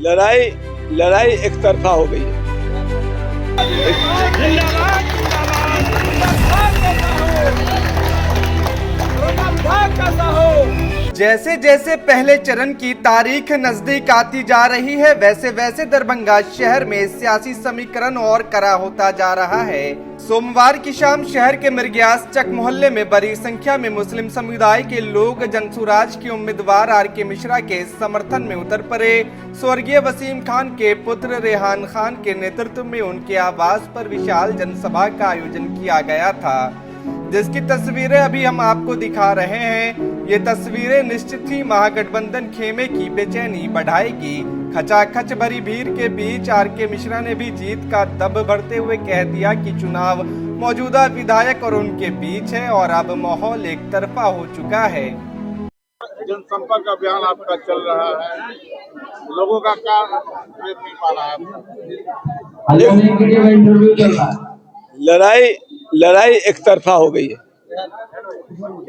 लड़ाई लड़ाई एक तरफा हो गई है। जैसे जैसे पहले चरण की तारीख नजदीक आती जा रही है, वैसे वैसे दरभंगा शहर में सियासी समीकरण और कड़ा होता जा रहा है। सोमवार की शाम शहर के मिर्ग्यास चक मोहल्ले में बड़ी संख्या में मुस्लिम समुदाय के लोग जनसुराज के उम्मीदवार आर.के. मिश्रा के समर्थन में उतर पड़े। स्वर्गीय वसीम खान के पुत्र रेहान खान के नेतृत्व में उनके आवास पर विशाल जनसभा का आयोजन किया गया था, जिसकी तस्वीरें अभी हम आपको दिखा रहे हैं। ये तस्वीरें निश्चित ही महागठबंधन खेमे की बेचैनी बढ़ाएगी। खचाखच भरी भीड़ के बीच आर.के. मिश्रा ने भी जीत का दम भरते हुए कह दिया कि चुनाव मौजूदा विधायक और उनके बीच है और अब माहौल एक तरफा हो चुका है। जनसंपर्क अभियान आपका चल रहा है, लोगों का क्या मिल पा रहा है? लड़ाई एक तरफा हो गई है।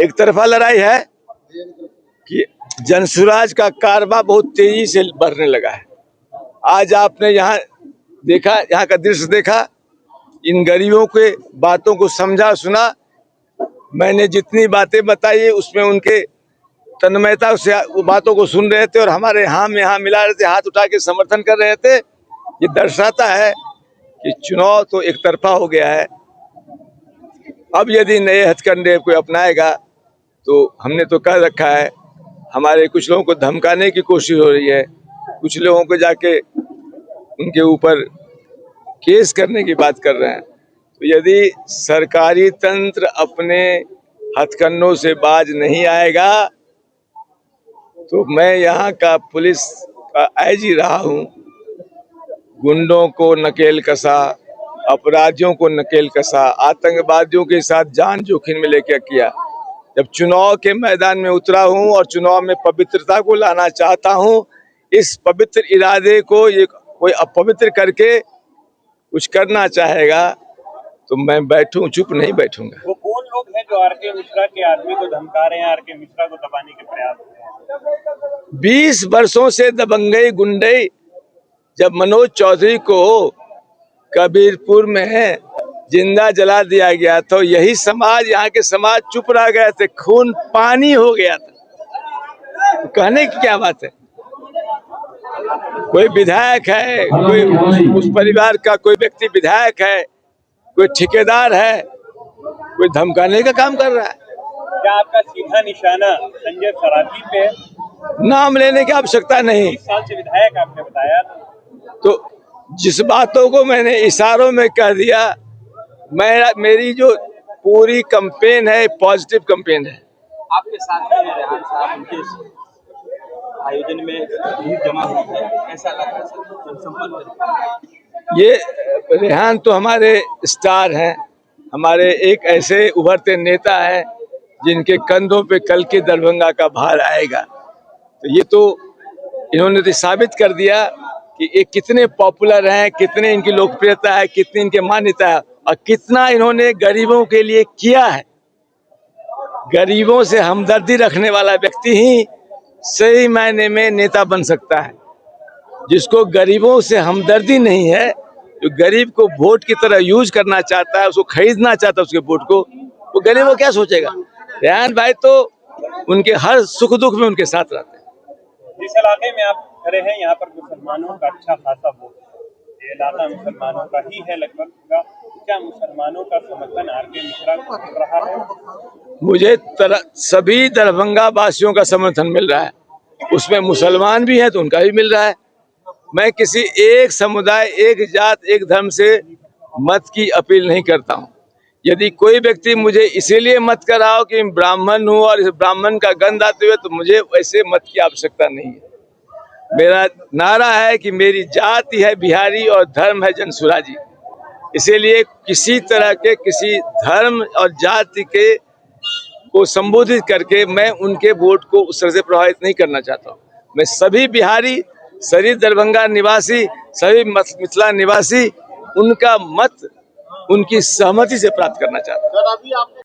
एक तरफा लड़ाई है कि जनसुराज का कारबा बहुत तेजी से बढ़ने लगा है। आज आपने यहाँ देखा, यहाँ का दृश्य देखा, इन गरीबों के बातों को समझा सुना। मैंने जितनी बातें बताई उसमें उनके तन्मयता से वो बातों को सुन रहे थे और हमारे हाँ में हाँ मिला रहे थे, हाथ उठा के समर्थन कर रहे थे। ये दर्शाता है कि चुनाव तो एक तरफा हो गया है। अब यदि नए हथकंडे कोई अपनाएगा तो हमने तो कह रखा है, हमारे कुछ लोगों को धमकाने की कोशिश हो रही है, कुछ लोगों को जाके उनके ऊपर केस करने की बात कर रहे हैं। तो यदि सरकारी तंत्र अपने हथकंडों से बाज नहीं आएगा तो मैं यहाँ का पुलिस का आईजी रहा हूँ, गुंडों को नकेल कसा, अपराधियों को नकेल कसा, आतंकवादियों के साथ जान जोखिम में लेकर किया। जब चुनाव के मैदान में उतरा हूं और चुनाव में पवित्रता को लाना चाहता हूं, इस पवित्र इरादे को ये कोई अपवित्र करके कुछ करना चाहेगा तो मैं बैठूं, चुप नहीं बैठूंगा। वो कौन लोग हैं जो आर.के. मिश्रा के आदमी को धमका रहे हैं, आर.के. मिश्रा को दबाने के प्रयास में? 20 वर्षों से दबंगई गुंडई, जब मनोज चौधरी को कबीरपुर में जिंदा जला दिया गया तो यही समाज, यहाँ के समाज चुप रह गए थे, खून पानी हो गया था। तो कहने की क्या बात है? कोई विधायक है, कोई उस परिवार का कोई व्यक्ति विधायक है, कोई ठेकेदार है, कोई धमकाने का काम कर रहा है। क्या आपका सीधा निशाना संजय सराठी पे है? नाम लेने की आवश्यकता नहीं। 20 साल से विधायक आपने बताया, तो जिस बातों को मैंने इशारों में कह दिया, मेरी जो पूरी कैंपेन है पॉजिटिव कैंपेन है। आपके साथ में रेहान साहब उनके आयोजन में भीड़ जमा हुई है, ऐसा लग रहा है जनसंपर्क? ये रेहान तो हमारे स्टार हैं, हमारे एक ऐसे उभरते नेता हैं जिनके कंधों पे कल के दरभंगा का भार आएगा। तो ये तो इन्होंने तो साबित कर दिया कि ये कितने पॉपुलर हैं, कितने इनकी लोकप्रियता है, कितनी इनकी मान्यता है और कितना इन्होंने गरीबों के लिए किया है। गरीबों से हमदर्दी रखने वाला व्यक्ति ही सही मायने में नेता बन सकता है। जिसको गरीबों से हमदर्दी नहीं है, जो गरीब को वोट की तरह यूज करना चाहता है, उसको खरीदना चाहता है उसके वोट को, वो गरीब को क्या सोचेगा? रेहान भाई तो उनके हर सुख दुख में उनके साथ रहते हैं। जिस इलाके में आप खड़े हैं, यहाँ पर मुसलमानों का अच्छा खासा वोट है, ये इलाका मुसलमानों का ही है लगभग पूरा। क्या मुसलमानों का समर्थन आर.के. मिश्रा को मिल रहा है? मुझे सभी दरभंगा वासियों का समर्थन मिल रहा है, उसमें मुसलमान भी हैं तो उनका भी मिल रहा है। मैं किसी एक समुदाय, एक जात, एक धर्म से मत की अपील नहीं करता हूँ। यदि कोई व्यक्ति मुझे इसीलिए मत कर रहा हो कि ब्राह्मण हूँ और इस ब्राह्मण का गंध आते हुए, तो मुझे वैसे मत की आवश्यकता नहीं है। मेरा नारा है कि मेरी जाति है बिहारी और धर्म है जनसुराजी। इसीलिए किसी तरह के किसी धर्म और जाति के को संबोधित करके मैं उनके वोट को उस तरह से प्रभावित नहीं करना चाहता हूँ। मैं सभी बिहारी, सभी दरभंगा निवासी, सभी मिथिला निवासी, उनका मत उनकी सहमति से प्राप्त करना चाहता हूँ।